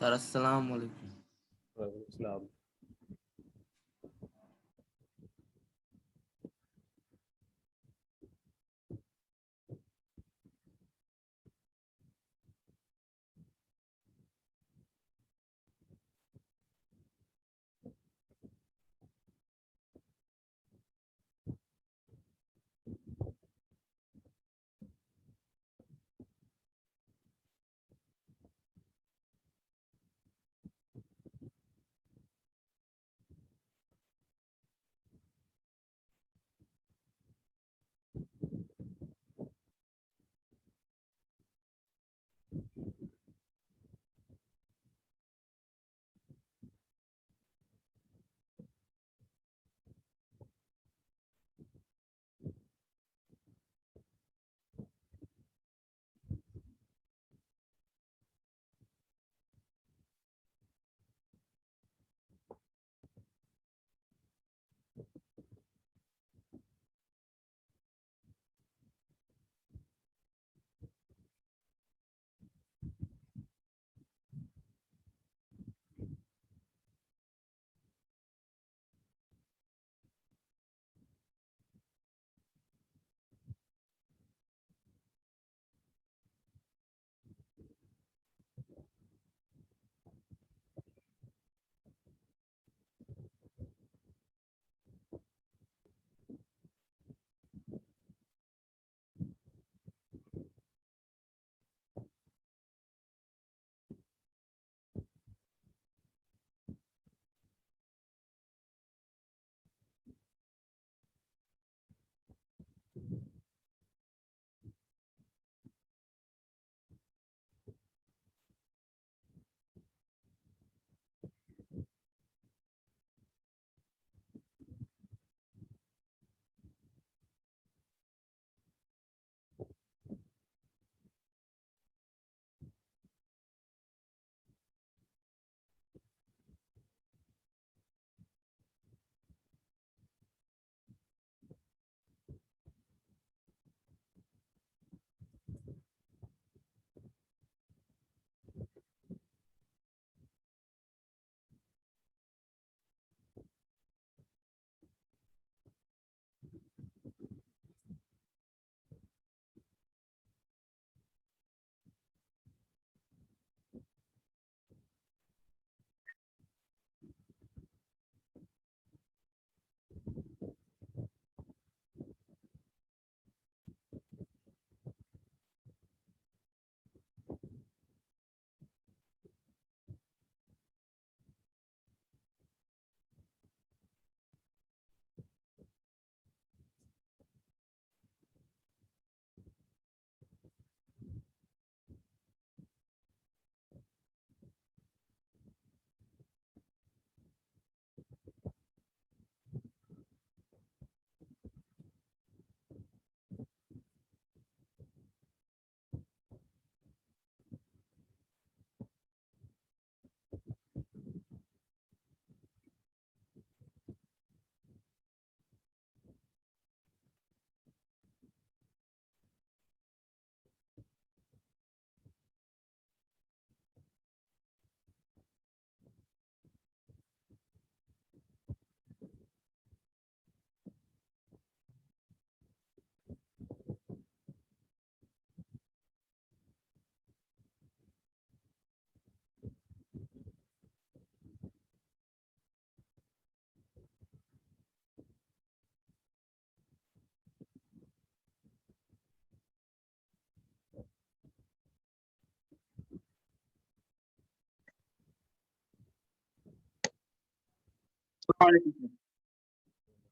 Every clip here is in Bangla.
सर अस्सलाम वालेकुम। इस्लाम।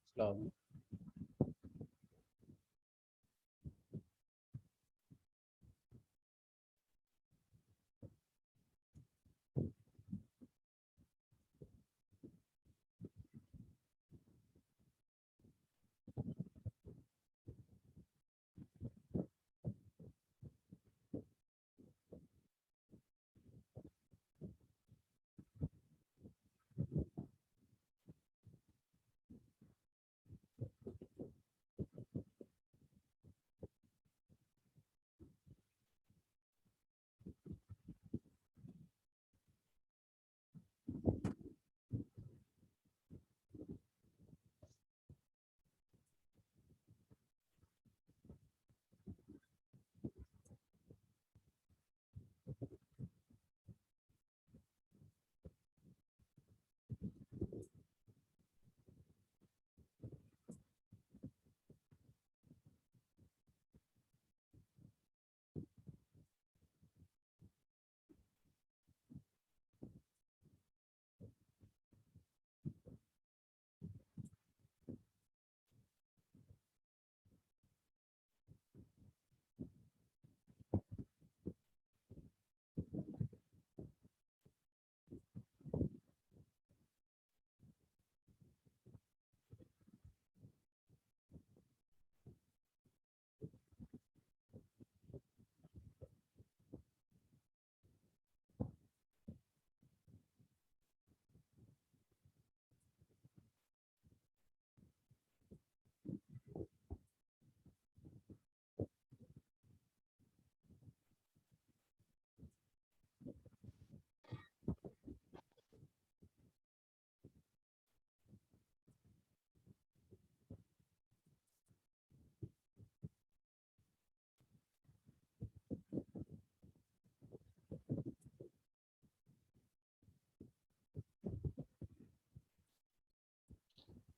इस्लाम।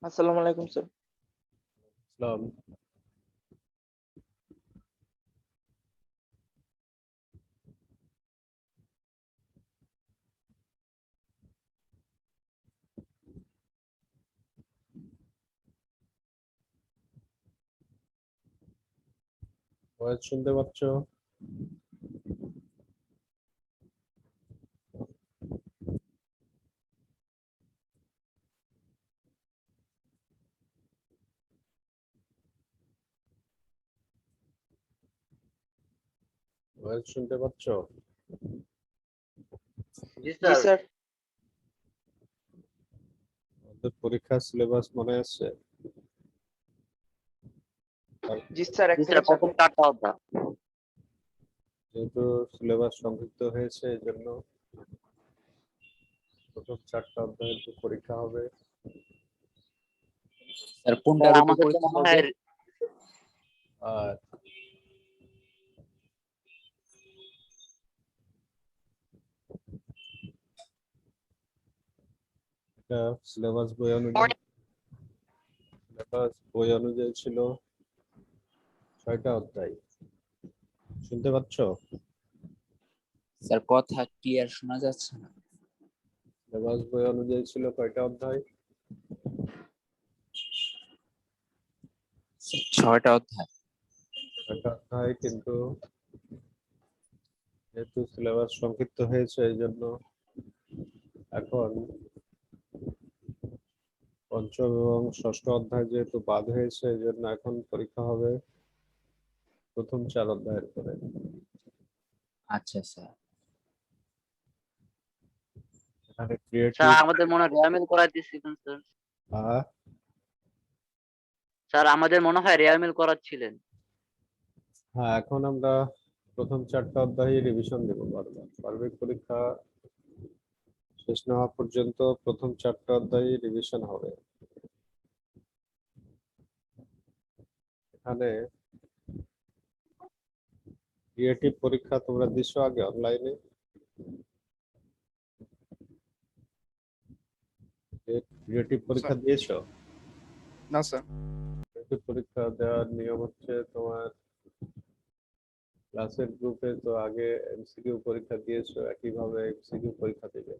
আসসালামু আলাইকুম স্যার। ইসলাম। ভয়েস শুনতে পাচ্ছ? ভয়েস শুনতে পাচ্ছ? জি জি স্যার। স্যার। আমাদের পরীক্ষার সিলেবাস মনে আছে? জি স্যার, এক জি স্যার, থেকে চার। প্রথম 4টা অধ্যায়। যেহেতু সিলেবাস সংক্ষিপ্ত হয়েছে এই জন্য প্রথম 4টা অধ্যায়ের তো পরীক্ষা হবে। স্যার কোনটার স্যার উপর আমাদের তো পরীক্ষা মনে হবে? হয় আর এটা সিলেবাস বই অনুযায়ী ছিল 6টা অধ্যায়। শুনতে পাচ্ছ? স্যার কথা ক্লিয়ার শোনা যাচ্ছে না। সিলেবাস বই অনুযায়ী ছিল কয়টা অধ্যায়? 6টা অধ্যায়। 6টা অধ্যায়, কিন্তু যেহেতু সিলেবাস সংক্ষিপ্ত হয়েছে এই জন্য এখন পঞ্চম এবং ষষ্ঠ অধ্যায় যেহেতু বাদ হয়েছে এই জন্য এখন পরীক্ষা হবে প্রথম 4 অধ্যায়ের পরে। আচ্ছা স্যার। এখানে ক্রিয়েটিভ স্যার আমাদের মনে হয় রেয়ামিল করাই দিয়েছিলেন স্যার। স্যার আমাদের মনে হয় রেয়ামিল করাচ্ছিলেন। হ্যাঁ, এখন আমরা প্রথম 4টা অধ্যায় রিভিশন দেব বারবার। বার্ষিক পরীক্ষা শেষ না হওয়া পর্যন্ত প্রথম 4টা অধ্যায় রিভিশন হবে। এখানে ক্রিয়েটিভ পরীক্ষা তোমরা দিছো আগে অনলাইনে? ক্রিয়েটিভ পরীক্ষা দিয়েছো? না স্যার। ক্রিয়েটিভ পরীক্ষা দেওয়ার নিয়ম হচ্ছে তোমার ক্লাসের গ্রুপে তো আগে এমসিকিউ পরীক্ষা দিয়েছো, একইভাবে এমসিকিউ পরীক্ষা দিবে।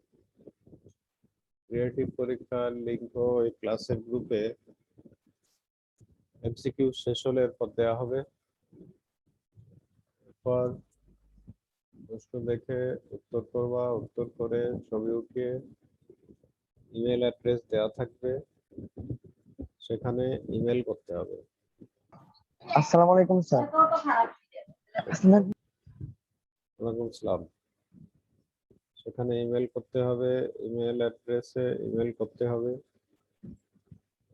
ক্রিয়েটিভ পরীক্ষার লিঙ্ক ওই ক্লাসের গ্রুপে এমসিকিউ শেষ হলে এরপর দেওয়া হবে। এরপর প্রশ্ন দেখে উত্তর করবা, উত্তর করে ছবি উঠিয়ে ইমেল অ্যাড্রেস দেওয়া থাকবে, সেখানে ইমেল করতে হবে। আসসালামু আলাইকুম স্যার। ওয়ালাইকুম আসসালাম। সেখানে ইমেল করতে হবে, ইমেল অ্যাড্রেসে ইমেল করতে হবে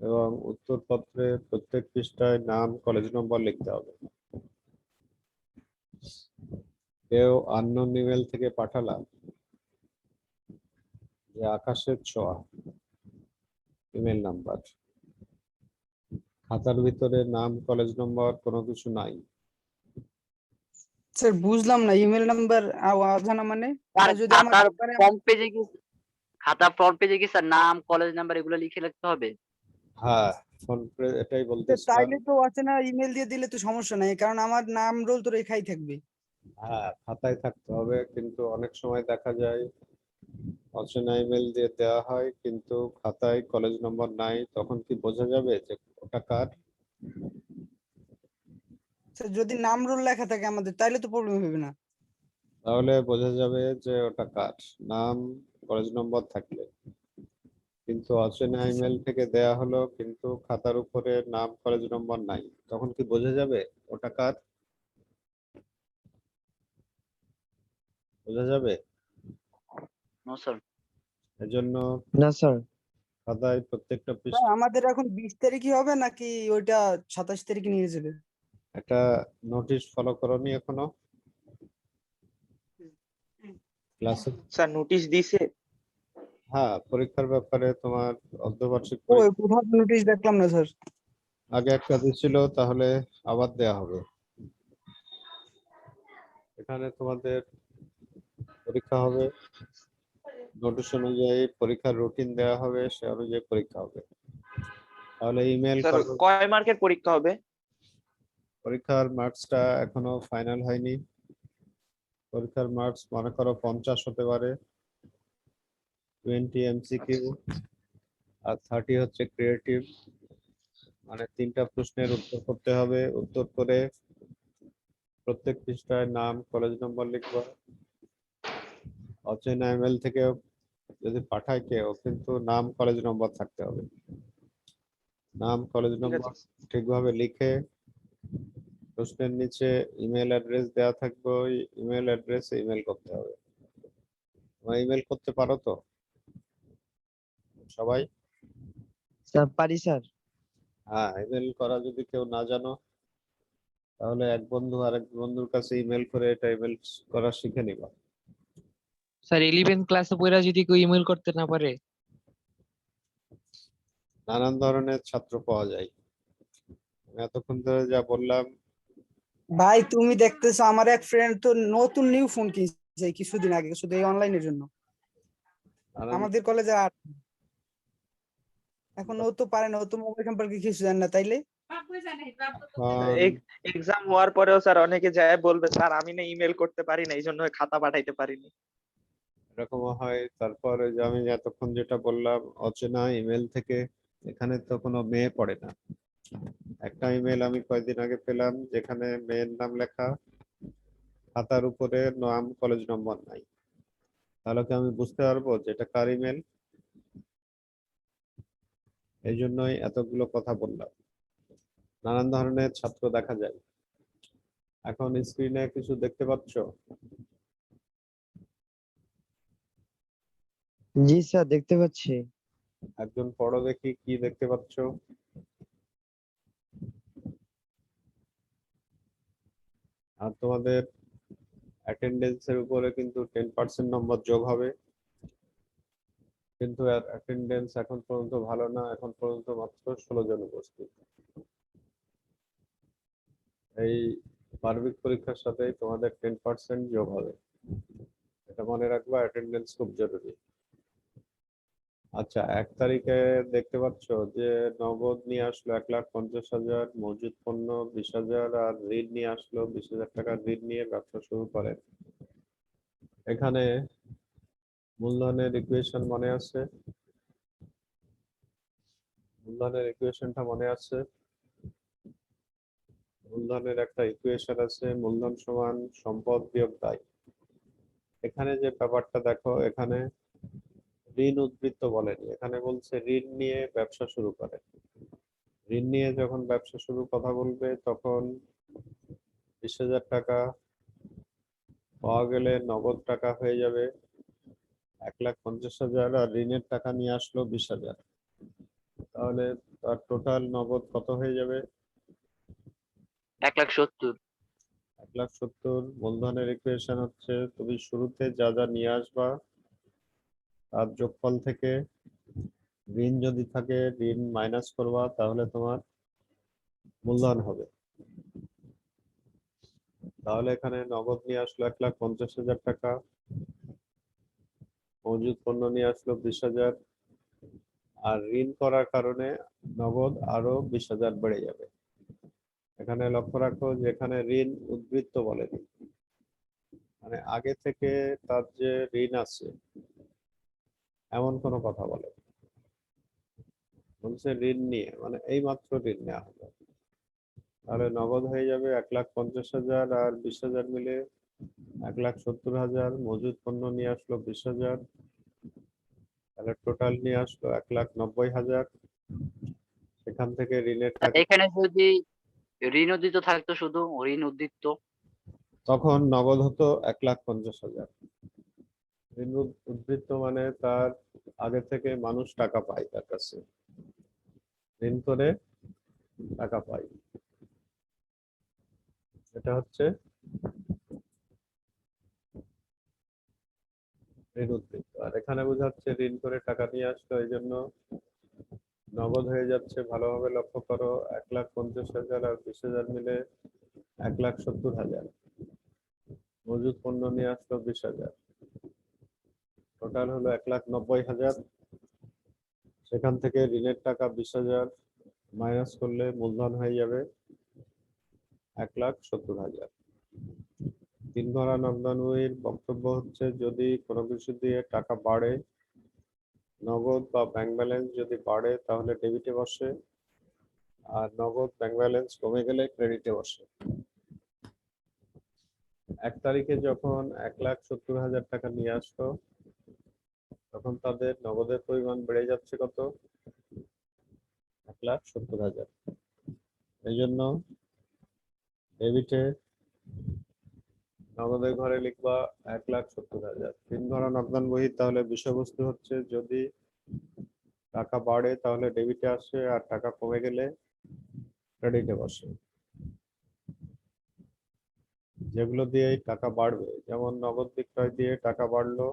এবং উত্তরপত্রে প্রত্যেক পৃষ্ঠায় নাম, কলেজ নম্বর লিখতে হবে। কেউ আননোন ইমেল থেকে পাঠালাম যে আকাশের ছোঁয়া ইমেল নাম্বার, খাতার ভিতরে নাম, কলেজ নম্বর কোনো কিছু নাই। স্যার বুঝলাম না, ইমেল নাম্বার অজানা মানে? স্যার যদি আমার খাতার একবারে ফ্রন্ট পেজে কি স্যার নাম, কলেজ নাম্বার এগুলো লিখে লিখতে হবে? হ্যাঁ, ফোন করে এটাই বলতেছিলাম। তাইলে তো অচেনা ইমেল দিয়ে দিলে তো সমস্যা নাই, কারণ আমার নাম রোল তো রেখাই থাকবে। হ্যাঁ, খাতায় থাকতে হবে, কিন্তু অনেক সময় দেখা যায় অচেনা ইমেল দিয়ে দেওয়া হয় কিন্তু খাতায় কলেজ নম্বর নাই, তখন কি বোঝা যাবে যে ওটা কার? স্যার যদি নাম রোল লেখা থাকে আমাদের, তাইলে তো প্রবলেম হবে না। তাহলে বোঝা যাবে যে ওটা কার, নাম, কলেজ নম্বর থাকলে। কিন্তু অচেনা ইমেল থেকে দেয়া হলো কিন্তু খাতার উপরে নাম, কলেজ নম্বর নাই, তখন কি বোঝা যাবে ওটা কার? বোঝা যাবে? No sir. এজন্য না স্যার। খাতায় প্রত্যেকটা স্যার পৃষ্ঠা আমাদের এখন 20 তারিখই হবে নাকি ওইটা 27 তারিখে নিয়ে যাবে? একটা নোটিশ ফলো করনি এখনো ক্লাসে? স্যার নোটিশ দিছে? হ্যাঁ, পরীক্ষার ব্যাপারে তোমার অর্ধবার্ষিক ও পরীক্ষা কোথাও নোটিশ দেখলাম না স্যার। আগে একটা দিছিল, তাহলে আবার দেয়া হবে। এখানে তোমাদের পরীক্ষা হবে, নোটিশ অনুযায়ী পরীক্ষার রুটিন দেওয়া হবে, সে অনুযায়ী পরীক্ষা হবে। তাহলে ইমেল স্যার কয় মার্কের পরীক্ষা হবে? পরীক্ষার মার্কসটা এখনো ফাইনাল হয়নি। পরীক্ষার মার্কস মনে করো 50 হতে পারে, 20 এমসিকিউ আর 30 হচ্ছে ক্রিয়েটিভ। মানে 3টা প্রশ্নের উত্তর করতে হবে। উত্তর করে প্রত্যেক পৃষ্ঠায় নাম, কলেজ নম্বর লিখবা। অচেনা ইমেল থেকে যদি পাঠায় কেউ, কিন্তু নাম, কলেজ নম্বর থাকতে হবে। নাম, কলেজ ঠিক নম্বর আছে। ঠিকভাবে লিখে প্রশ্নের নিচে ইমেল অ্যাড্রেস দেওয়া থাকবে, ওই ইমেল অ্যাড্রেসে ইমেল করতে হবে। তোমরা ইমেল করতে পারো তো সবাই? স্যার পারি স্যার। হ্যাঁ, ইমেল করা যদি কেউ না জানো, তাহলে এক বন্ধু আরেক বন্ধুর কাছে ইমেল করে এটা ইমেল করা শিখে নিবা। স্যার 11 ক্লাসে পড়া যদি কেউ ইমেল করতে না পারে? নানান ধরনের ছাত্র পাওয়া যায়। আমি এতক্ষণ ধরে যা বললাম, ভাই তুমি দেখতেছো আমার এক ফ্রেন্ড তো নতুন নিউ ফোন কিনছে কিছুদিন আগে, শুধু এই অনলাইনের জন্য। নানান আমাদের কলেজে আর এখন ও তো পারে না, ও তো মোবাইল সম্পর্কে কিছু জানে না, তাইলে এখন এক্সাম হওয়ার পরেও স্যার অনেকে যায় বলবে স্যার আমি না ইমেল করতে পারি না, এই জন্য খাতা পাঠাইতে পারিনি। এরকমও হয়। তারপরে যে আমি এতক্ষণ যেটা বললাম, অচেনা ইমেল থেকে, এখানে তো কোনো মেয়ে পড়ে না। একটা ইমেল আমি কয়েকদিন আগে পেলাম যেখানে মেয়ের নাম লেখা, খাতার উপরে নাম, কলেজ নম্বর নাই। তাহলে কি আমি বুঝতে পারবো যে এটা কার ইমেল? এই জন্যই এতগুলো কথা বললাম। নানান ধরনের ছাত্র দেখা যায়। এখন স্ক্রিনে কিছু দেখতে পাচ্ছ? জি স্যার দেখতে পাচ্ছি। একজন পড়ো দেখি, কি দেখতে পাচ্ছ? আর তোমাদের অ্যাটেন্ডেন্সের উপরে কিন্তু 10% নম্বর যোগ হবে। কিন্তু অ্যাটেন্ডেন্স এখন পর্যন্ত ভালো না, এখন পর্যন্ত মাত্র 16 জন উপস্থিত। এই বার্ষিক পরীক্ষার সাথে তোমাদের 10% যোগ হবে, এটা মনে রাখবা। অ্যাটেন্ডেন্স খুব জরুরি। আচ্ছা, 1 তারিখে দেখতে পাচ্ছ যে নগদ নিয়ে আসলো 1,50,000, মজুদ পণ্য 20,000, আর ঋণ নিয়ে আসলো 20,000 টাকা। ঋণ নিয়ে ব্যবসা শুরু করে। এখানে মূলধনের ইকুয়েশন মনে আছে? মূলধনের ইকুয়েশনটা মনে আছে? মূলধনের একটা ইকুয়েশন আছে, মূলধন সমান সম্পদ বিয়োগ দায়। এখানে যে ব্যাপারটা দেখো, এখানে ঋণ উদ্বৃত্ত বলেনি, এখানে বলছে ঋণ নিয়ে ব্যবসা শুরু করে। ঋণ নিয়ে যখন ব্যবসা শুরু কথা বলবে, তখন 20,000 টাকা পাওয়া গেলে নগদ টাকা হয়ে যাবে 1,50,000, আর ঋণের টাকা নিয়ে আসলো 20,000। তাহলে তার টোটাল নগদ কত হয়ে যাবে? 1,70,000। 1,70,000। মূলধনের ইকুয়েশন হচ্ছে তুমি শুরুতে যা যা নিয়ে আসবা তার যোগফল থেকে ঋণ যদি থাকে ঋণ মাইনাস করবা, তাহলে তোমার মূলধন হবে। তাহলে এখানে নগদ নিয়ে আসলো 1,50,000 টাকা, মজুদ পণ্য নিয়ে আসলো 20,000, আর ঋণ করার কারণে নগদ আরো 20,000 বেড়ে যাবে। এখানে লক্ষ্য রাখো যে এখানে ঋণ উদ্বৃত্ত বলেনি, মানে আগে থেকে তার যে ঋণ আছে এমন কোনো কথা বলে, বলছে ঋণ নিয়ে, মানে এই মাত্র ঋণ নেওয়া হলো। তাহলে নগদ হয়ে যাবে 1,50,000, আর 20,000 মিলে 1,70,000। মজুদ পণ্য নিয়ে আসলো 20,000, তাহলে টোটাল নিয়ে আসলো 1,90,000। সেখান থেকে ঋণের টাকা, এখানে যদি ঋণ উদ্বৃত্ত থাকতো, শুধু ঋণ উদ্বৃত্ত, তখন নগদ হতো 1,50,000। ঋণ উদ্বৃত্ত মানে তার আগে থেকে মানুষ টাকা পায়, তার কাছে ঋণ করে টাকা পায়, এটা হচ্ছে ঋণ উদ্বৃত্ত। আর এখানে বোঝাচ্ছে ঋণ করে টাকা নিয়ে আসলো, এই জন্য নগদ হয়ে যাচ্ছে। ভালোভাবে লক্ষ্য করো, 1,50,000 আর 20,000 মিলে 1,70,000। মজুদ পণ্য নিয়ে আসলো 20,000, টোটাল হলো 1,90,000। সেখান থেকে ঋণের টাকা 20,000, মাইনাস করলে মূলধন হয়ে যাবে 1,70,000। 3 ধারা নগদান বইয়ের বক্তব্য হচ্ছে যদি কোনো কিছু দিয়ে টাকা বাড়ে, নগদ বা ব্যাংক ব্যালেন্স যদি বাড়ে তাহলে ডেবিটে বসে, আর নগদ ব্যাংক ব্যালেন্স কমে গেলে ক্রেডিটে বসে। 1 তারিখে যখন 1,70,000 টাকা নিয়ে আসলো তখন তাদের নগদের পরিমাণ বেড়ে যাচ্ছে কত? 1,70,000। এই জন্য ডেবিটে নগদের ঘরে লিখবা 1,70,000। 3 ধারা নগদান বহি তাহলে বিষয়বস্তু হচ্ছে যদি টাকা বাড়ে তাহলে ডেবিটে আসে, আর টাকা কমে গেলে ক্রেডিটে বসে। যেগুলো দিয়ে টাকা বাড়বে, যেমন নগদ বিক্রয় দিয়ে টাকা বাড়লো,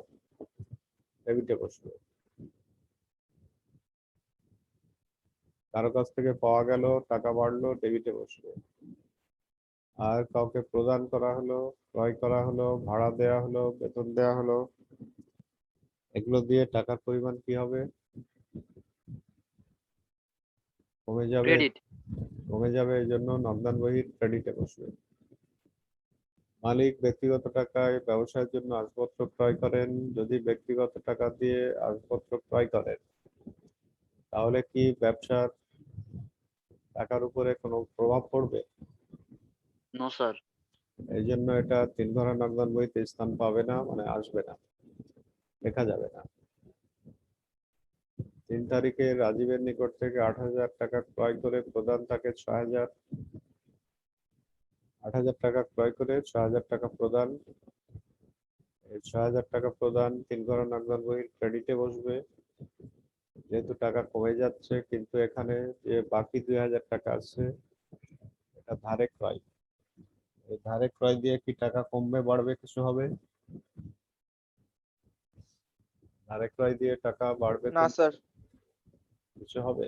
ডেবিটে বসবে। কারো কাছ থেকে পাওয়া গেল, টাকা বাড়লো, ডেবিটে বসবে। আর কাউকে প্রদান করা হলো, ক্রয় করা হলো, ভাড়া দেওয়া হলো, বেতন দেওয়া হলো, এগুলো দিয়ে টাকার পরিমাণ কি হবে? কমে যাবে। ক্রেডিট। কমে যাবে, এই জন্য নগদান বহি ক্রেডিটে বসবে। মালিক ব্যক্তিগত টাকায় ব্যবসায়ের জন্য আসবাবপত্র ক্রয় করেন। যদি ব্যক্তিগত টাকা দিয়ে আসবাবপত্র ক্রয় করেন তাহলে কি ব্যবসার টাকার উপরে কোনো প্রভাব পড়বে? No sir. এই জন্য এটা 3 ধারা নগদান বইতে স্থান পাবে না, মানে আসবে না, লেখা যাবে না। 3 তারিখে রাজীবের নিকট থেকে 8,000 টাকা ক্রয় করে প্রদান তাকে 6,000। 8,000 টাকা ক্রয় করে 6,000 টাকা প্রদান। এই 6,000 টাকা প্রদান 3 ধারা নগদান বইয়ের ক্রেডিটে বসবে। যেহেতু টাকা কমে যাচ্ছে, কিন্তু এখানে যে বাকি 2,000 টাকা আছে এটা ধারে ক্রয়। এই ধারে ক্রয় দিয়ে কি টাকা কমবে, বাড়বে, কিছু হবে? ধারে ক্রয় দিয়ে টাকা বাড়বে, না স্যার, কিছু হবে?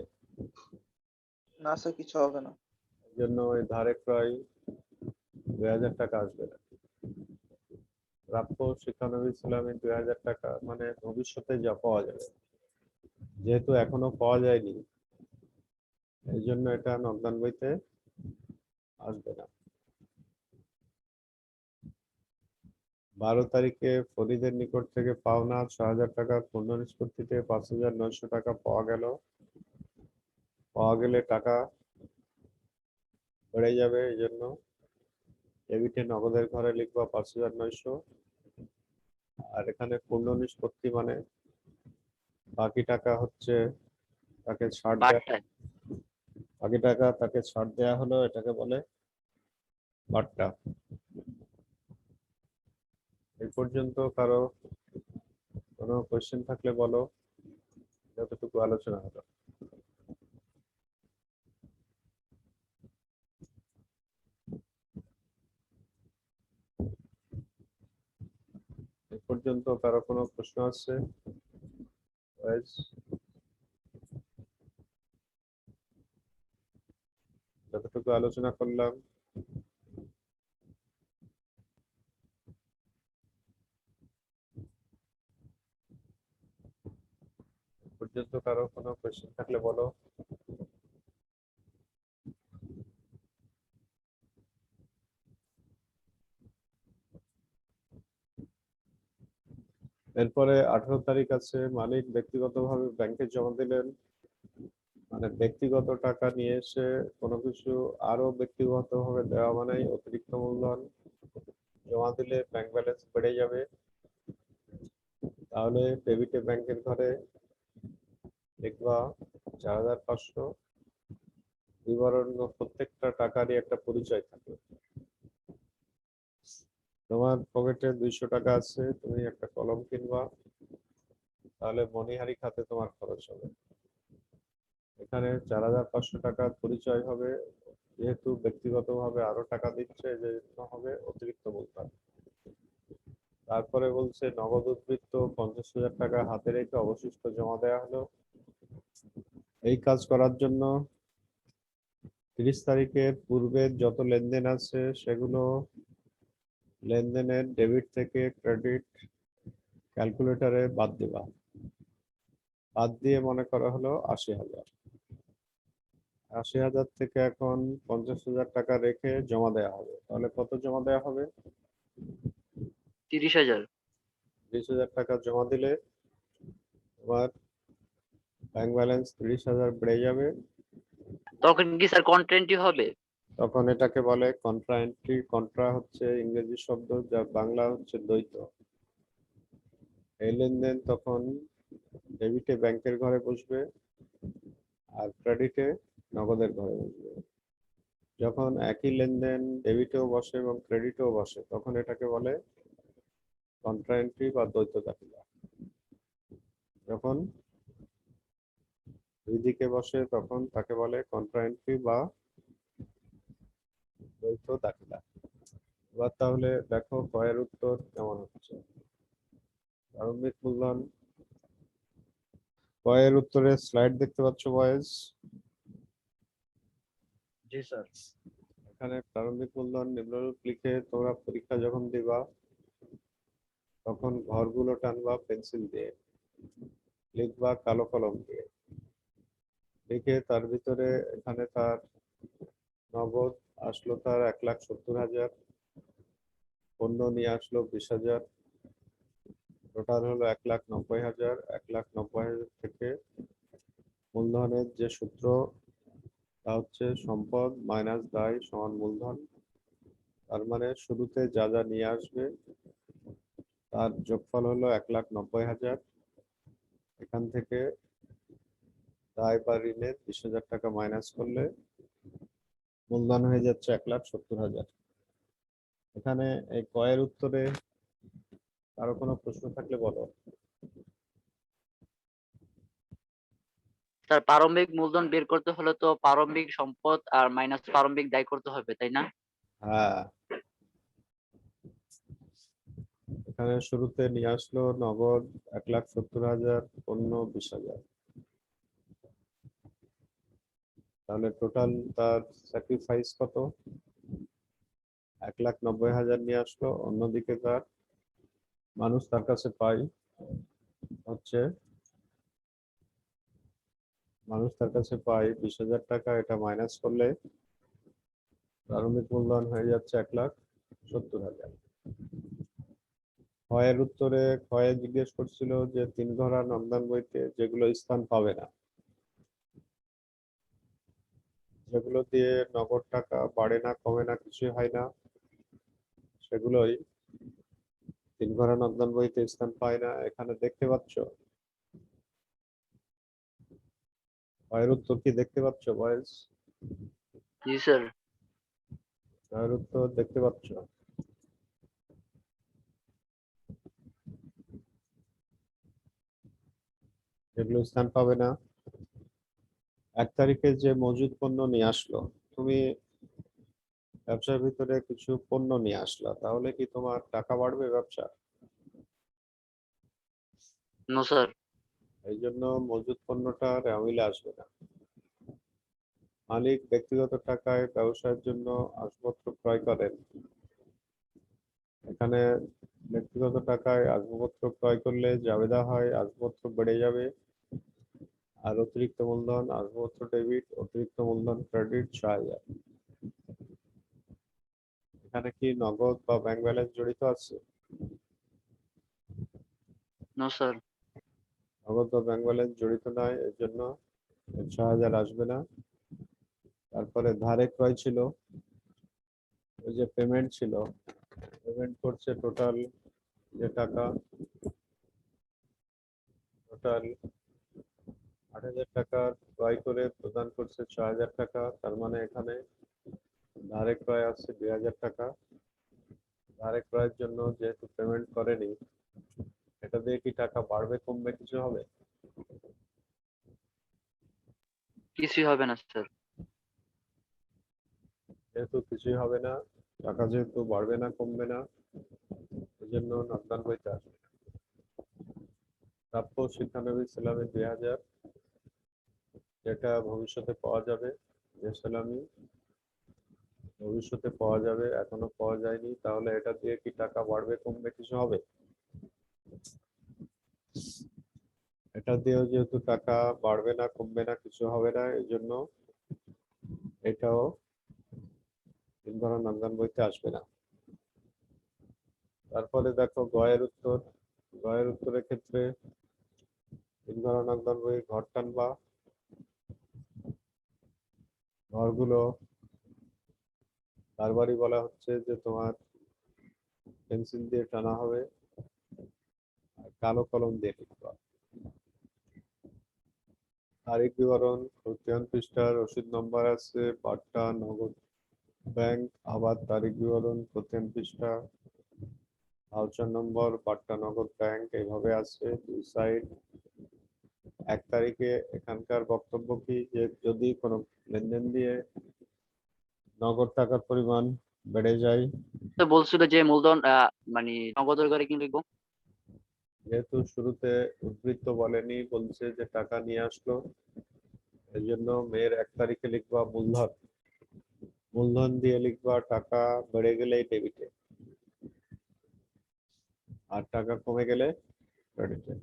না স্যার, কিছু হবে না। এই জন্য ওই ধারে ক্রয় 2,000 টাকা আসবে না। প্রাপ্য শিক্ষানবী ইসলামী 2,000 টাকা, মানে ভবিষ্যতে যা পাওয়া যাবে, যেহেতু এখনো পাওয়া যায়নি এই জন্য এটা নগদান বইতে আসবে না। 12 তারিখে ফরিদের নিকট থেকে পাওনা 6,000 টাকার পূর্ণ নিষ্পত্তিতে 5,900 টাকা পাওয়া গেল। পাওয়া গেলে টাকা বেড়ে যাবে, এই জন্য ডেবিটে নগদের ঘরে লিখবা 5,900। আর এখানে পূর্ণ নিষ্পত্তি মানে বাকি টাকা হচ্ছে তাকে ছাড় দেওয়া, বারটায়। বাকি টাকা তাকে ছাড় দেওয়া হলো, এটাকে বলে বাট্টা। এই পর্যন্ত কারো কোনো কোয়েশ্চেন থাকলে বলো, যতটুকু আলোচনা হলো। এই পর্যন্ত কারো কোনো প্রশ্ন আছে? Guys, যতটুকু আলোচনা করলাম এই পর্যন্ত কারো কোনো কোয়েশ্চেন থাকলে বলো। এরপরে 18 তারিখ আছে, মালিক ব্যক্তিগতভাবে ব্যাংকে জমা দিলেন। মানে ব্যক্তিগত টাকা নিয়ে এসে কোনো কিছু আরো ব্যক্তিগতভাবে দেওয়া মানে অতিরিক্ত মূলধন জমা দিলে ব্যাংক ব্যালেন্স বেড়ে যাবে। তাহলে ডেবিটে ব্যাংকের ঘরে লিখবা 4,500। বিবরণ প্রত্যেকটা টাকারই একটা পরিচয় থাকে। তোমার পকেটে 200 টাকা আছে, তুমি একটা কলম কিনবা, তাহলে মনিহারি খাতে তোমার খরচ হবে। এখানে 4,500 টাকার পরিচয় হবে, যেহেতু ব্যক্তিগতভাবে আরো টাকা দিচ্ছে যে হবে অতিরিক্ত মূলধন। তারপরে বলছে নগদ উদ্বৃত্ত 50,000 টাকা হাতে রেখে অবশিষ্ট জমা দেওয়া হলো। এই কাজ করার জন্য 30 তারিখের পূর্বের যত লেনদেন আছে সেগুলো লেনদেনের ডেবিট থেকে ক্রেডিট ক্যালকুলেটরে বাদ দিবা। বাদ দিয়ে মনে করা হলো 80,000। 80,000 থেকে এখন 50,000 টাকা রেখে জমা দেওয়া হবে, তাহলে কত জমা দেওয়া হবে? 30,000। 30,000 টাকা জমা দিলে তোমার ব্যাংক ব্যালেন্স 30,000 বেড়ে যাবে। তখন কি স্যার কন্টেন্টই হবে? তখন এটাকে বলে কন্ট্রা এন্ট্রি। কন্ট্রা হচ্ছে ইংরেজি শব্দ, যা বাংলা হচ্ছে দ্বৈত। এই লেনদেন তখন ডেবিটে ব্যাংকের ঘরে বসবে আর ক্রেডিটে নগদের ঘরে বসবে। যখন একই লেনদেন ডেবিটেও বসে এবং ক্রেডিটেও বসে তখন এটাকে বলে কন্ট্রা এন্ট্রি বা দ্বৈত দাখিলা। যখন দুই দিকে বসে তখন তাকে বলে কন্ট্রা এন্ট্রি বা দ্বৈত দাখিলা। এবার তাহলে দেখো কয়ের উত্তর কেমন হচ্ছে। প্রারম্ভিক মূলধন কয়ের উত্তরে স্লাইড দেখতে পাচ্ছ বয়েজ? জি স্যার। এখানে প্রারম্ভিক মূলধন নিম্নরূপ লিখে তোমরা পরীক্ষা যখন দিবা তখন ঘরগুলো টানবা পেন্সিল দিয়ে, লিখবা কালো কলম দিয়ে। লিখে তার ভিতরে এখানে তার নগদ আসলো তার 1,70,000, পণ্য নিয়ে আসলো 20,000, টোটাল হলো 1,90,000। 1,90,000 থেকে মূলধনের যে সূত্র তা হচ্ছে সম্পদ মাইনাস দায় সমান মূলধন। তার মানে শুরুতে যা যা নিয়ে আসবে তার যোগফল হলো 1,90,000। এখান থেকে দায় বা ঋণের 20,000 টাকা মাইনাস করলে মূলধন হয়ে যাচ্ছে 1,70,000। এখানে এই কয়ের উত্তরে কারো কোনো প্রশ্ন থাকলে বলো। স্যার প্রারম্ভিক মূলধন বের করতে হলে তো প্রারম্ভিক সম্পদ আর মাইনাস প্রারম্ভিক দায় করতে হবে, তাই না? হ্যাঁ, এখানে শুরুতে নিয়ে আসলো নগদ 1,70,000, পণ্য 20,000, তাহলে টোটাল তার স্যাক্রিফাইস কত? 1,90,000 নিয়ে আসলো। অন্যদিকে তার মানুষ তার কাছে পাই হচ্ছে 20,000 টাকা। এটা মাইনাস করলে প্রারম্ভিক মূলধন হয়ে যাচ্ছে 1,70,000। ক্ষয়ের উত্তরে ক্ষয়ে জিজ্ঞেস করছিল যে 3 ঘোড়া নন্দন বইতে যেগুলো স্থান পাবে না, যেগুলো দিয়ে নগদ টাকা বাড়ে না কমে না কিছুই হয় না, সেগুলোই 3 ঘোড়া নন্দন বইতে স্থান পায় না। এখানে দেখতে পাচ্ছ ক্ষয়ের উত্তর কি দেখতে পাচ্ছ বয়েস? জি স্যার। ক্ষয়ের উত্তর দেখতে পাচ্ছ? যেগুলো স্থান পাবে না। 1 তারিখে যে মজুদ পণ্য নিয়ে আসলো, তুমি ব্যবসার ভিতরে কিছু পণ্য নিয়ে আসলা, তাহলে কি তোমার টাকা বাড়বে ব্যবসা? No sir. এই জন্য মজুদ পণ্যটা রেওয়ামিলে আসবে না। মালিক ব্যক্তিগত টাকায় ব্যবসায়ের জন্য আসবাবপত্র ক্রয় করেন। এখানে ব্যক্তিগত টাকায় আসবাবপত্র ক্রয় করলে জাবেদা হয় আসবাবপত্র বেড়ে যাবে, আর অতিরিক্ত মূলধন আসবাবপত্র ডেবিট, অতিরিক্ত মূলধন ক্রেডিট 6,000। এখানে কি নগদ বা ব্যাংক ব্যালেন্স জড়িত আছে? No sir. নগদ বা ব্যাংক ব্যালেন্স জড়িত নয়, এর জন্য 6,000 আসবে না। তারপরে ধারে ক্রয় ছিল, ওই যে পেমেন্ট ছিল, পেমেন্ট করছে টোটাল যে টাকা, টোটাল 8,000 টাকা ক্রয় করে প্রদান করছে 6,000 টাকা। তার মানে এখানে ধারে ক্রয় আছে 2,000 টাকা। ধারে ক্রয়ের জন্য যেহেতু পেমেন্ট করেনি, এটা দিয়ে কি টাকা বাড়বে কমবে কিছু হবে? কিছুই হবে না স্যার। যেহেতু কিছুই হবে না, টাকা যেহেতু বাড়বে না কমবে না, এই জন্য নকদান বইতে আসবে না। প্রাপ্য শিক্ষানবিশ সালামি 2,000, যেটা ভবিষ্যতে পাওয়া যাবে, যে সালামি ভবিষ্যতে পাওয়া যাবে এখনো পাওয়া যায়নি, তাহলে এটা দিয়ে কি টাকা বাড়বে কমবে কিছু হবে? এটা দিয়েও যেহেতু টাকা বাড়বে না কমবে না কিছু হবে না, এই জন্য এটাও 3 ঘর নগদান বইতে আসবে না। তারপরে দেখো গয়ের উত্তর। গয়ের উত্তরের ক্ষেত্রে 3 ঘর নগদান বই ঘর টানবা, ঘরগুলো বারবারই বলা হচ্ছে যে তোমার পেন্সিল দিয়ে টানা হবে আর কালো কলম দিয়ে লিখবা। তারিখ বিবরণ 53 পৃষ্ঠার রসিদ নম্বর আছে, বাট্টা নগদ ব্যাংক, আবার তারিখ বিবরণ 53 পৃষ্ঠা, ভাউচার নম্বর, বাট্টা নগদ ব্যাংক এইভাবে আছে 2 সাইড। 1 তারিখে এখানকার বক্তব্য কি যে যদি কোনো লেনদেন দিয়ে নগদ টাকার পরিমাণ বেড়ে যায়, তো বলছিল যে মূলধন মানে নগদের ঘরে কি লিখবো? যেহেতু শুরুতে উদ্বৃত্ত বলেনি, বলছে যে টাকা নিয়ে আসলো, এই জন্য মেয়ের 1 তারিখে লিখবা মূলধন। মূলধন দিয়ে লিখবা টাকা বেড়ে গেলেই ডেবিটে, আর টাকা কমে গেলে ক্রেডিটে।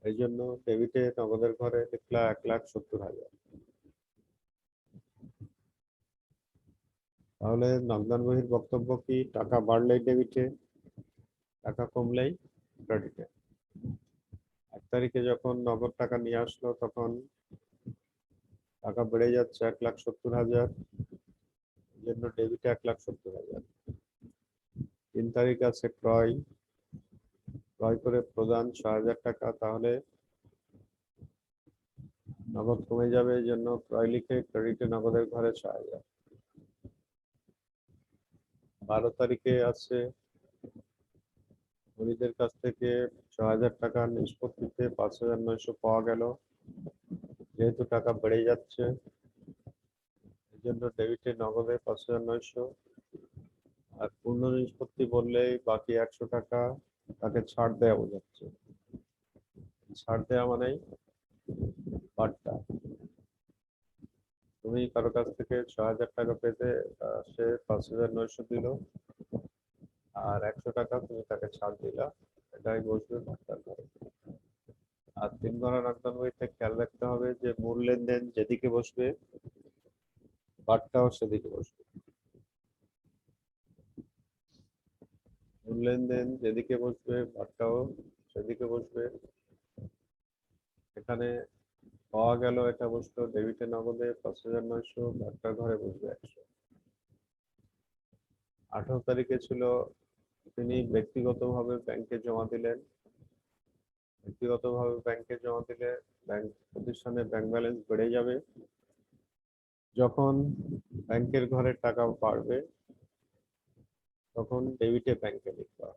এই জন্য ডেবিটে নগদের ঘরে লিখলা 1,70,000। তাহলে নগদান বহির বক্তব্য কি? টাকা বাড়লেই ডেবিটে, টাকা কমলেই ক্রেডিটে। 1 তারিখে যখন নগদ টাকা নিয়ে আসলো তখন টাকা বেড়ে যাচ্ছে 1,70,000, এই জন্য ডেবিটে 1,70,000। 3 তারিখ আছে ক্রয়, ক্রয় করে প্রদান 6,000 টাকা, তাহলে নগদ কমে যাবে, এই জন্য ক্রয় লিখে ক্রেডিটে নগদের ঘরে 6,000। 12 তারিখে আছে মুরিদের কাছ থেকে 6,000 টাকা নিষ্পত্তিতে 5,900 পাওয়া গেল, যেহেতু টাকা বেড়ে যাচ্ছে এই জন্য ডেবিটে নগদে 5,900। আর পূর্ণ নিষ্পত্তি বললেই বাকি 100 টাকা তাকে ছাড় দেওয়া বোঝাচ্ছে। ছাড় দেওয়া মানেই বাট্টা। তুমি কারো কাছ থেকে 6,000 টাকা পেতে সে 5,900 দিল, আর 100 টাকা তুমি তাকে ছাড় দিলা, এটাই বসবে বাট্টার ঘরে। আর 3 ঘর নগদান বইতে খেয়াল রাখতে হবে যে মূল লেনদেন যেদিকে বসবে বাট্টাও সেদিকে বসবে। মূল লেনদেন যেদিকে বসবে বাট্টাও সেদিকে বসবে। এখানে পাওয়া গেল এটা বসলো ডেবিটে নগদে 5,900, বাট্টার ঘরে বসবে 100। 18 তারিখে ছিল তিনি ব্যক্তিগতভাবে ব্যাংকে জমা দিলেন। ব্যক্তিগতভাবে ব্যাংকে জমা দিলে ব্যাংক প্রতিষ্ঠানে ব্যাংক ব্যালেন্স বেড়ে যাবে। যখন ব্যাংকের ঘরে টাকা বাড়বে তখন ডেবিটে ব্যাংকে লিখবা,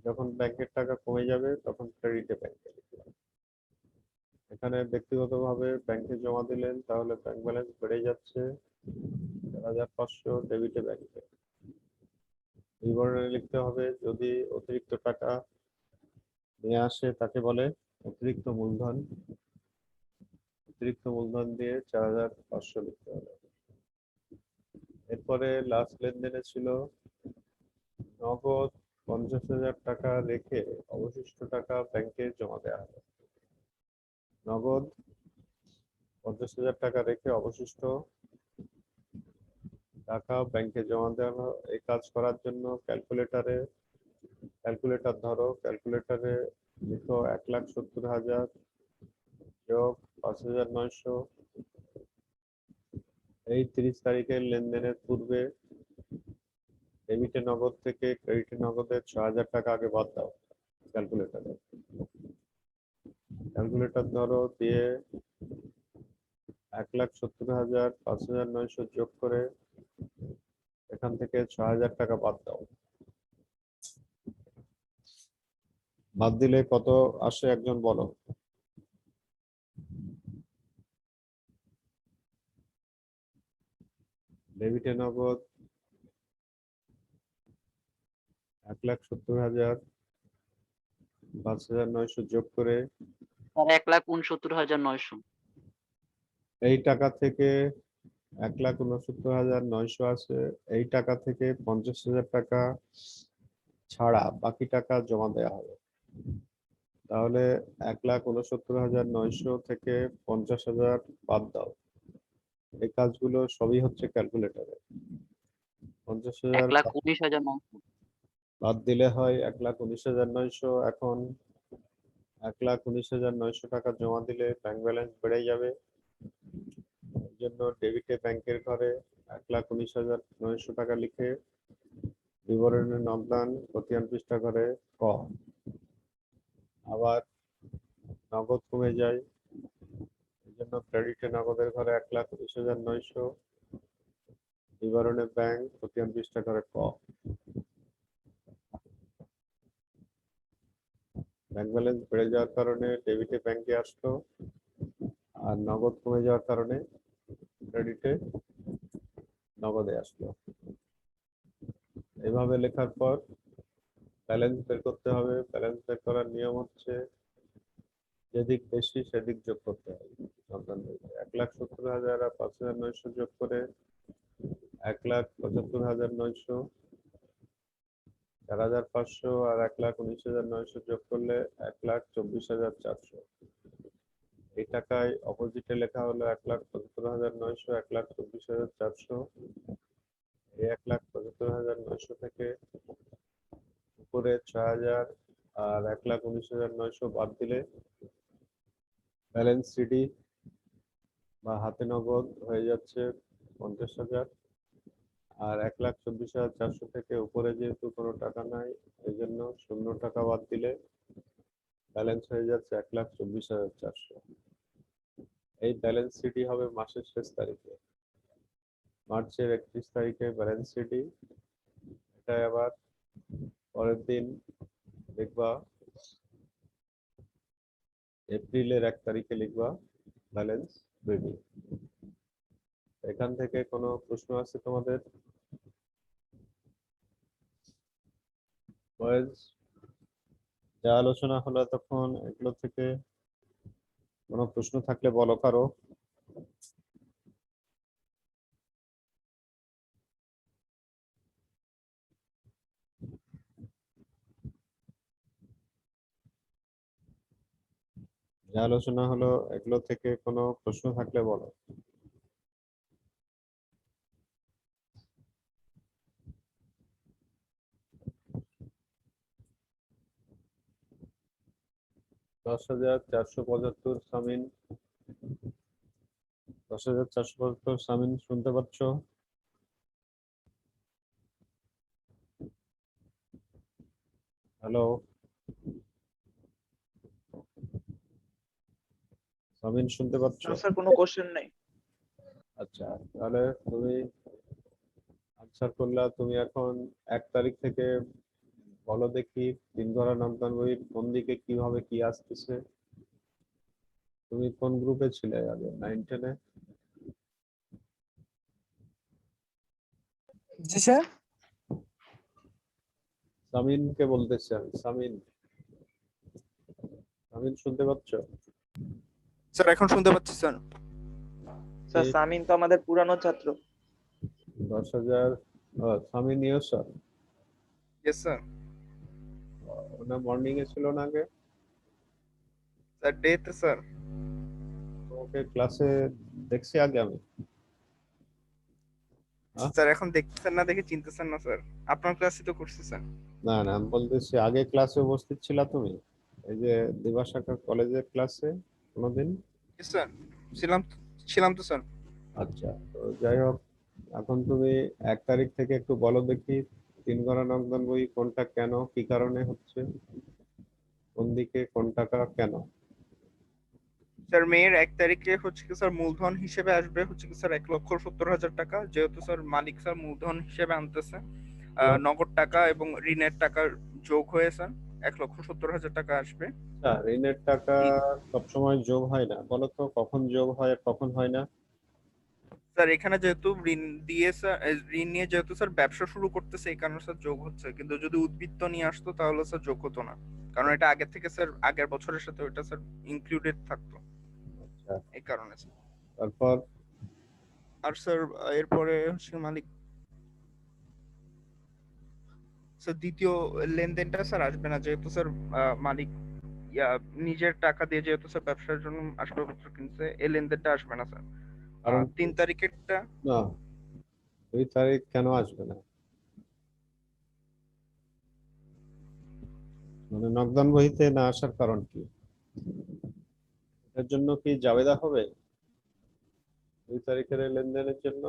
যখন ব্যাংকের টাকা কমে যাবে তখন ক্রেডিটে ব্যাংকে লিখবা। এখানে ব্যক্তিগতভাবে ব্যাংকে জমা দিলেন, তাহলে ব্যাংক ব্যালেন্স বেড়ে যাচ্ছে 4,500 ডেবিটে ব্যাংকে। বিবরণে লিখতে হবে যদি অতিরিক্ত টাকা নিয়ে আসে তাকে বলে অতিরিক্ত মূলধন। অতিরিক্ত মূলধন দিয়ে 4,500 লিখতে হবে। এরপরে লাস্ট লেনদেনে ছিল নগদ 50,000 টাকা রেখে অবশিষ্ট টাকা ব্যাংকে জমা দেওয়া হবে। নগদ 50,000 টাকা রেখে অবশিষ্ট টাকা ব্যাংকে জমা দেওয়া। এই কাজ করার জন্য ক্যালকুলেটর ধরো, ক্যালকুলেটরে লিখো 1,70,000 যোগ 5,900। এই 30 তারিখের লেনদেনের পূর্বে ডেবিটে নগদ থেকে ক্রেডিটে নগদের 6,000 টাকা আগে বাদ দাও ক্যালকুলেটরে। ক্যালকুলেটর ধরো দিয়ে 1,70,000 5,900 যোগ করে এখান থেকে 6,000 টাকা বাদ দাও। বাদ দিলে কত আসে একজন বলো? ডেবিটে নগদ 1,70,000 5,900 যোগ করে আর 1,69,900। এই টাকা থেকে 1,69,900 আছে, এই টাকা থেকে 50,000 টাকা ছাড়া বাকি টাকা জমা দেওয়া হবে। তাহলে 1,69,900 থেকে 50,000 বাদ দাও। এই কাজগুলো সবই হচ্ছে ক্যালকুলেটরে। 50,000 1,19,900। বাদ দিলে হয় 1,19,900। এখন 1,19,900 টাকা জমা দিলে ব্যাংক ব্যালেন্স বেড়ে যাবে। এর জন্য ডেবিটে ব্যাংকের ঘরে 1,19,900 টাকা লিখে বিবরণে নগদান খতিয়ান পৃষ্ঠা করে ক। আবার নগদ কমে যায়, এই জন্য ক্রেডিটে নগদের ঘরে 1,19,900 বিবরণে ব্যাংক খতিয়ান পৃষ্ঠা করে ক। ব্যাংক ব্যালেন্স বেড়ে যাওয়ার কারণে ডেবিটে ব্যাংকে আসলো, আর নগদ কমে যাওয়ার কারণে ক্রেডিটে নগদে আসলো। এভাবে লেখার পর ব্যালেন্স বের করতে হবে। ব্যালেন্স বের করার নিয়ম হচ্ছে যেদিক বেশি সেদিক যোগ করতে হবে। 1,70,000 আর 5,900 যোগ করে 1,75,900, 4,500 আর 1,19,900 যোগ করলে 1,24,400। এই টাকায় অপোজিটে লেখা হলো 1,75,900, 1,24,400। এই 1,75,900 থেকে উপরে 6,000 আর 1,19,900 বাদ দিলে ব্যালেন্স সিডি বা হাতে নগদ হয়ে যাচ্ছে 50,000। আর 1,24,400 থেকে উপরে যেহেতু কোনো টাকা নাই, এই জন্য 0 টাকা বাদ দিলে ব্যালেন্স হয়ে যাচ্ছে 1,24,400। এই ব্যালেন্স সিডি হবে মাসের শেষ তারিখে, মার্চের 31 তারিখে ব্যালেন্স সিডি। এটা আবার পরের দিন লিখবা এপ্রিলের 1 তারিখে লিখবা ব্যালেন্স বিডি। এখান থেকে কোনো প্রশ্ন আছে তোমাদের? বয়েজ, যা আলোচনা হলো তখন এগুলো থেকে কোনো প্রশ্ন থাকলে বলো কারো। যা আলোচনা হলো এগুলো থেকে কোনো প্রশ্ন থাকলে বলো। $10,475 সামিন, 10,475 সামিন শুনতে পাচ্ছ? হ্যালো সামিন, শুনতে পাচ্ছ? স্যার কোনো কোশ্চেন নেই। আচ্ছা, তাহলে তুমি আনসার করলা। তুমি এখন 1 তারিখ থেকে বলো দেখি 3 ঘরা নগদান বইয়ের কোন দিকে কিভাবে কি আসতেছে। তুমি কোন গ্রুপে ছিলে আগে 9-10-এ? জি স্যার। সামিনকে বলতেছি আমি। সামিন, সামিন শুনতে পাচ্ছ? স্যার এখন শুনতে পাচ্ছি স্যার। স্যার সামিন তো আমাদের পুরানো ছাত্র। 10,000 Samin you sir? Yes sir. ওনা মর্নিং এ ছিল না আগে? স্যার ডেতে স্যার। ওকে ক্লাসে দেখছি আগে আমি। স্যার এখন দেখতেছেন না দেখে চিনতেছেন না স্যার, আপনার ক্লাসই তো করছি স্যার। না না, আমি বলতেছি আগে ক্লাসে উপস্থিত ছিল তুমি এই যে দিবাশাখা কলেজের ক্লাসে কোনোদিন? ইয়েস স্যার, ছিলাম ছিলাম তো স্যার। আচ্ছা, তো যাই হোক, এখন তুমি 1 তারিখ থেকে একটু বলো দেখি 3 ঘরা নগদান বই কোনটা, কেন, কি কারণে হচ্ছে, কোন দিকে কোন টাকা কেন? স্যার মেয়ের 1 তারিখে হচ্ছে কি স্যার মূলধন হিসেবে আসবে হচ্ছে কি স্যার 1,70,000 টাকা, যেহেতু স্যার মালিক স্যার মূলধন হিসেবে আনতেছে। নগদ টাকা এবং ঋণের টাকা যোগ হয়ে স্যার 1,70,000 টাকা আসবে। আচ্ছা, ঋণের টাকা সবসময় যোগ হয় না, বলো তো কখন যোগ হয় আর কখন হয় না? স্যার এখানে যেহেতু ঋণ দিয়ে স্যার ঋণ নিয়ে যেহেতু স্যার ব্যবসা শুরু করতেছে এই কারণে স্যার যোগ হচ্ছে, কিন্তু যদি উদ্বৃত্ত নিয়ে আসতো তাহলে স্যার যোগ হতো না, কারণ এটা আগে থেকে স্যার আগের বছরের সাথে ওটা স্যার ইনক্লুডেড থাকতো আচ্ছা, এই কারণে স্যার। তারপর আর স্যার এরপরে হচ্ছে মালিক স্যার দ্বিতীয় লেনদেনটা স্যার আসবে না, যেহেতু স্যার মালিক নিজের টাকা দিয়ে যেহেতু স্যার ব্যবসার জন্য আসবাবপত্র কিনছে, এই লেনদেনটা আসবে না স্যার। কারণ 3 তারিখেরটা না, 2 তারিখ কেন আসবে না? মানে নগদান বহিতে না আসার কারণ কি? এর জন্য কি জাবেদা হবে 2 তারিখের এই লেনদেনের জন্য?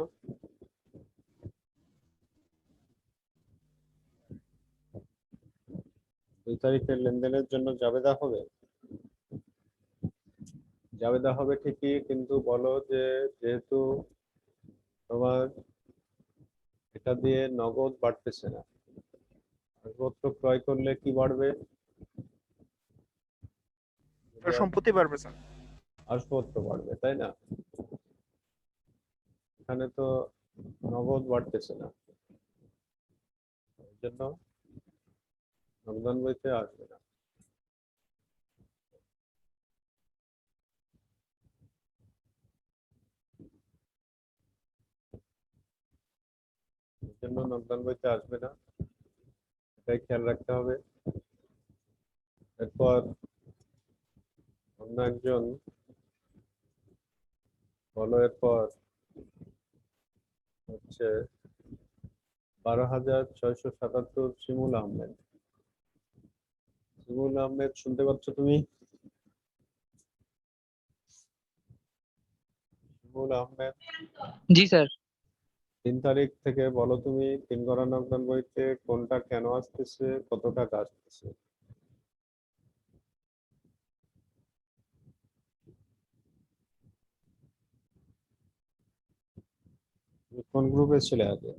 2 তারিখের লেনদেনের জন্য জাবেদা হবে? জাবেদা হবে ঠিকই, কিন্তু বলো যে যেহেতু তোমার এটা দিয়ে নগদ বাড়তেছে না, আসবাবপত্র ক্রয় করলে কি বাড়বে? সম্পত্তি বাড়বে স্যার। আসবাবপত্র বাড়বে, তাই না? এখানে তো নগদ বাড়তেছে না, এর জন্য নগদান বইতে আসবে না। এর জন্য নগদান বইতে আসবে না, এটাই খেয়াল রাখতে হবে। এরপর অন্য একজন বলো, এরপর হচ্ছে 12,677 শিমুল আহমেদ। শিমুল আহমেদ শুনতে পাচ্ছ তুমি? শিমুল আহমেদ, জি স্যার। 3 তারিখ থেকে বলো তুমি 3 গড়া নগদান বইতে কোনটা কেন আসতেছে, কত টাকা আসতেছে? তুমি কোন গ্রুপে ছিলে আগে?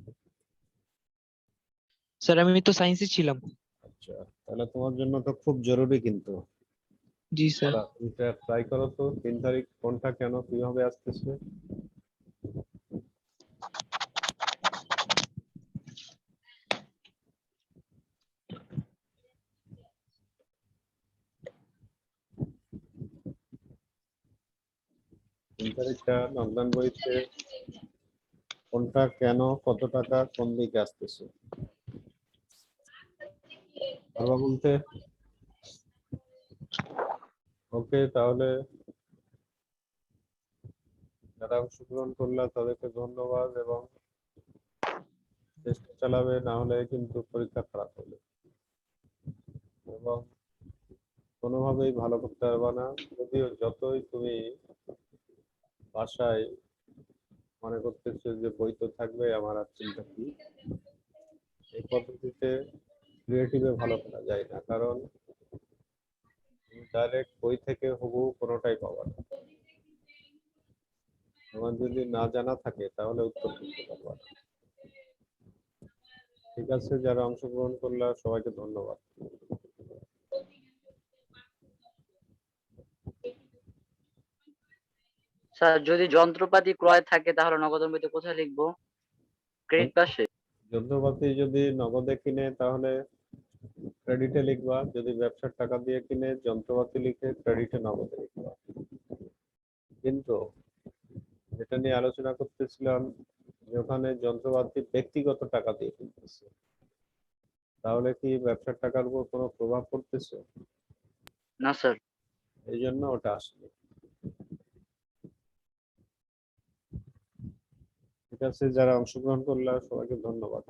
স্যার আমি তো সায়েন্সে ছিলাম। আচ্ছা, তাহলে তোমার জন্য তো খুব জরুরি কিন্তু। জি স্যার। তুমি ট্রাই করো তো 3 তারিখ কোনটা কেন কিভাবে আসতেছে। তিন তারিখটা নগদান বইতে কোনটা কেন কত টাকা কোন দিকে আসতেছে পারবা বলতে? ওকে, তাহলে যারা অংশগ্রহণ করলা তাদেরকে ধন্যবাদ, এবং চেষ্টা চালাবে, না হলে কিন্তু পরীক্ষা খারাপ হবে এবং কোনোভাবেই ভালো করতে পারবে না। যদিও যতই তুমি বাসায় মনে করতেছো যে বই তো থাকবে, আমার আর চিন্তা কি, এই পদ্ধতিতে ক্রিয়েটিভে ভালো করা যায় না, কারণ ডাইরেক্ট বই থেকে হুবহু কোনোটাই পাবা না। তোমার যদি না জানা থাকে তাহলে উত্তর করতে পারবা না। ঠিক আছে, যারা অংশগ্রহণ করলা সবাইকে ধন্যবাদ। স্যার যদি যন্ত্রপাতি ক্রয় থাকে তাহলে নগদান বইতে কোথায় লিখবো? ক্রেডিট পাশে? যন্ত্রপাতি যদি নগদে কিনে তাহলে ক্রেডিটে লিখবা, যদি ব্যবসার টাকা দিয়ে কিনে যন্ত্রপাতি লিখে ক্রেডিটে নগদে লিখবা। কিন্তু যেটা নিয়ে আলোচনা করতেছিলাম, যে ওখানে যন্ত্রপাতি ব্যক্তিগত টাকা দিয়ে কিনতেছে, তাহলে কি ব্যবসার টাকার উপর কোনো প্রভাব পড়তেছে? না স্যার। এই জন্য ওটা আসলে। ঠিক আছে, যারা অংশগ্রহণ করলা সবাইকে ধন্যবাদ।